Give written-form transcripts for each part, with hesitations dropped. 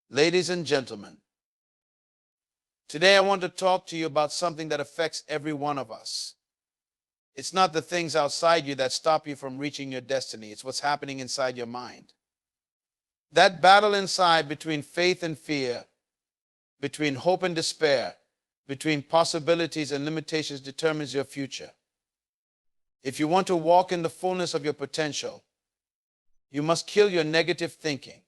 Ladies and gentlemen, today I want to talk to you about something that affects every one of us. It's not the things outside you that stop you from reaching your destiny. It's what's happening inside your mind. That battle inside between faith and fear, between hope and despair, between possibilities and limitations determines your future. If you want to walk in the fullness of your potential, you must kill your negative thinking.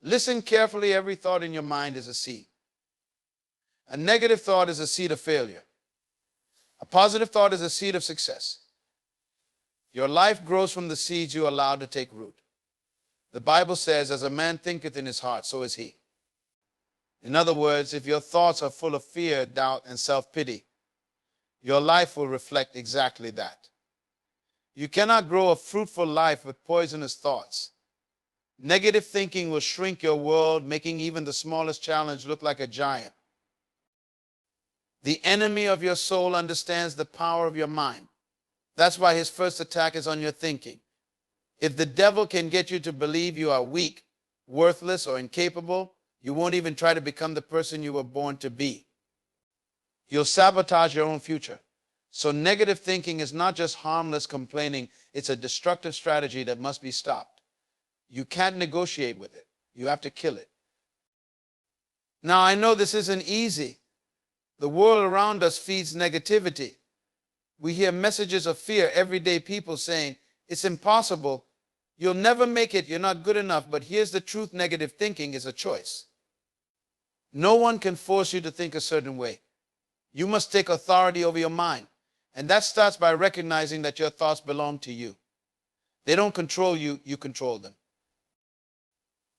Listen carefully. Every thought in your mind is a seed. A negative thought is a seed of failure. A positive thought is a seed of success. Your life grows from the seeds you allow to take root. The Bible says, as a man thinketh in his heart, so is he. In other words, if your thoughts are full of fear, doubt, and self-pity, your life will reflect exactly that. You cannot grow a fruitful life with poisonous thoughts. Negative thinking will shrink your world, making even the smallest challenge look like a giant. The enemy of your soul understands the power of your mind. That's why his first attack is on your thinking. If the devil can get you to believe you are weak, worthless, or incapable, you won't even try to become the person you were born to be. You'll sabotage your own future. So negative thinking is not just harmless complaining, it's a destructive strategy that must be stopped. You can't negotiate with it. You have to kill it. Now, I know this isn't easy. The world around us feeds negativity. We hear messages of fear, everyday people saying, it's impossible, you'll never make it, you're not good enough. But here's the truth, negative thinking is a choice. No one can force you to think a certain way. You must take authority over your mind. And that starts by recognizing that your thoughts belong to you. They don't control you, you control them.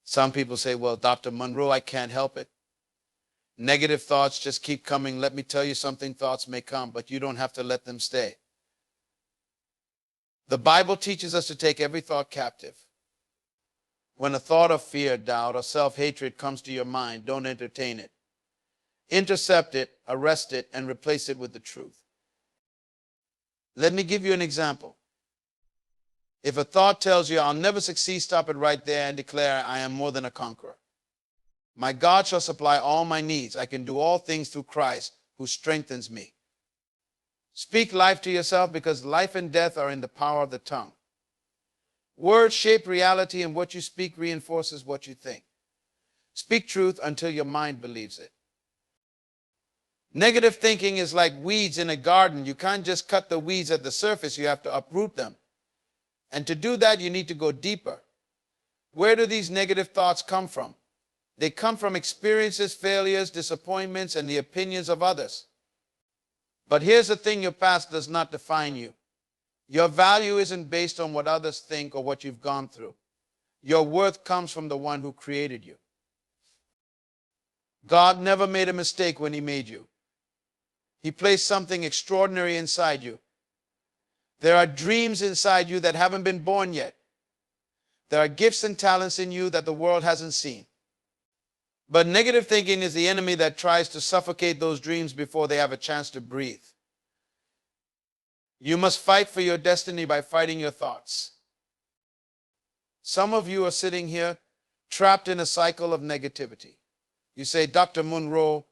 Some people say, well, Dr. Munroe, I can't help it. Negative thoughts just keep coming. Let me tell you something, thoughts may come, but you don't have to let them stay. The Bible teaches us to take every thought captive. When a thought of fear, doubt, or self-hatred comes to your mind, don't entertain it. Intercept it, arrest it, and replace it with the truth. Let me give you an example. If a thought tells you, I'll never succeed, stop it right there and declare, I am more than a conqueror. My God shall supply all my needs. I can do all things through Christ who strengthens me. Speak life to yourself, because life and death are in the power of the tongue. Words shape reality, and what you speak reinforces what you think. Speak truth until your mind believes it. Negative thinking is like weeds in a garden. You can't just cut the weeds at the surface. You have to uproot them. And to do that, you need to go deeper. Where do these negative thoughts come from? They come from experiences, failures, disappointments, and the opinions of others. But here's the thing, your past does not define you. Your value isn't based on what others think or what you've gone through. Your worth comes from the one who created you. God never made a mistake when he made you. He placed something extraordinary inside you. There are dreams inside you that haven't been born yet. There are gifts and talents in you that the world hasn't seen. But negative thinking is the enemy that tries to suffocate those dreams before they have a chance to breathe. You must fight for your destiny by fighting your thoughts. Some of you are sitting here trapped in a cycle of negativity. You say, Dr. Munroe,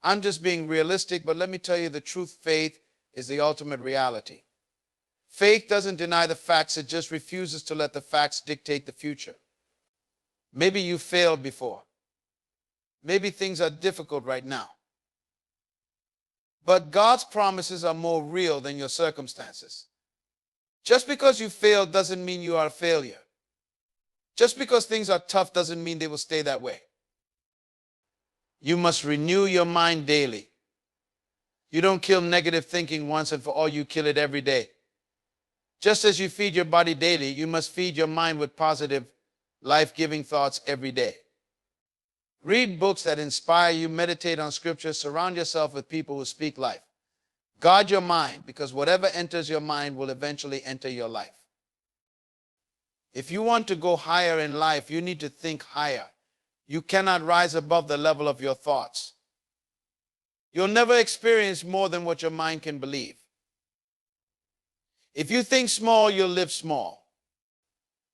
I'm just being realistic, but let me tell you the truth, faith is the ultimate reality. Faith doesn't deny the facts, it just refuses to let the facts dictate the future. Maybe you failed before. Maybe things are difficult right now. But God's promises are more real than your circumstances. Just because you failed doesn't mean you are a failure. Just because things are tough doesn't mean they will stay that way. You must renew your mind daily. You don't kill negative thinking once and for all, you kill it every day. Just as you feed your body daily, you must feed your mind with positive, life-giving thoughts every day. Read books that inspire you, meditate on scripture, surround yourself with people who speak life. Guard your mind, because whatever enters your mind will eventually enter your life. If you want to go higher in life, you need to think higher. You cannot rise above the level of your thoughts. You'll never experience more than what your mind can believe. If you think small, you'll live small.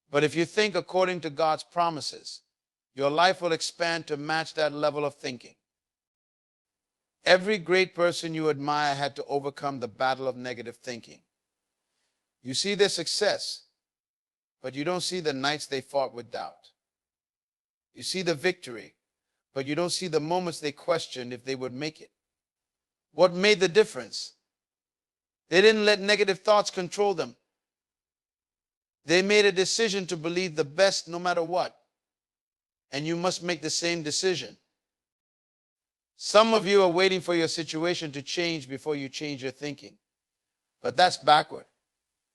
But if you think according to God's promises, your life will expand to match that level of thinking. Every great person you admire had to overcome the battle of negative thinking. You see their success, but you don't see the nights they fought with doubt. You see the victory, but you don't see the moments they questioned if they would make it. What made the difference? They didn't let negative thoughts control them. They made a decision to believe the best no matter what. And you must make the same decision. Some of you are waiting for your situation to change before you change your thinking. But that's backward.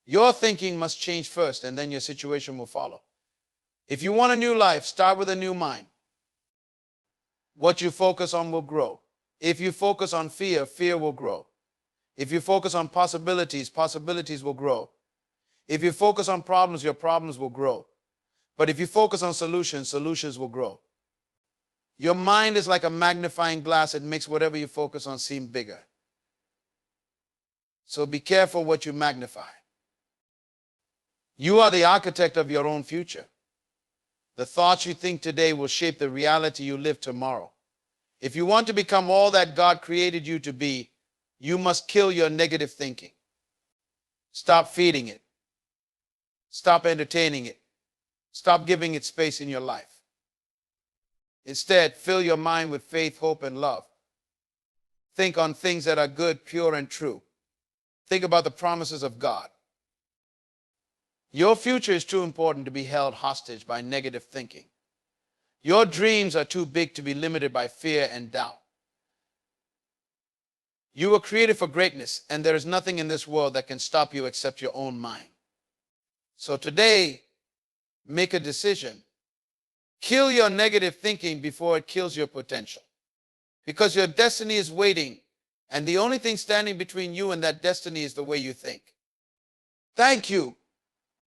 Your thinking must change first, and then your situation will follow. If you want a new life, start with a new mind. What you focus on will grow. If you focus on fear, fear will grow. If you focus on possibilities, possibilities will grow. If you focus on problems, your problems will grow. But if you focus on solutions, solutions will grow. Your mind is like a magnifying glass. It makes whatever you focus on seem bigger. So be careful what you magnify. You are the architect of your own future. The thoughts you think today will shape the reality you live tomorrow. If you want to become all that God created you to be, you must kill your negative thinking. Stop feeding it. Stop entertaining it. Stop giving it space in your life. Instead, fill your mind with faith, hope, and love. Think on things that are good, pure, and true. Think about the promises of God. Your future is too important to be held hostage by negative thinking. Your dreams are too big to be limited by fear and doubt. You were created for greatness, and there is nothing in this world that can stop you except your own mind. So today, make a decision. Kill your negative thinking before it kills your potential. Because your destiny is waiting, and the only thing standing between you and that destiny is the way you think. Thank you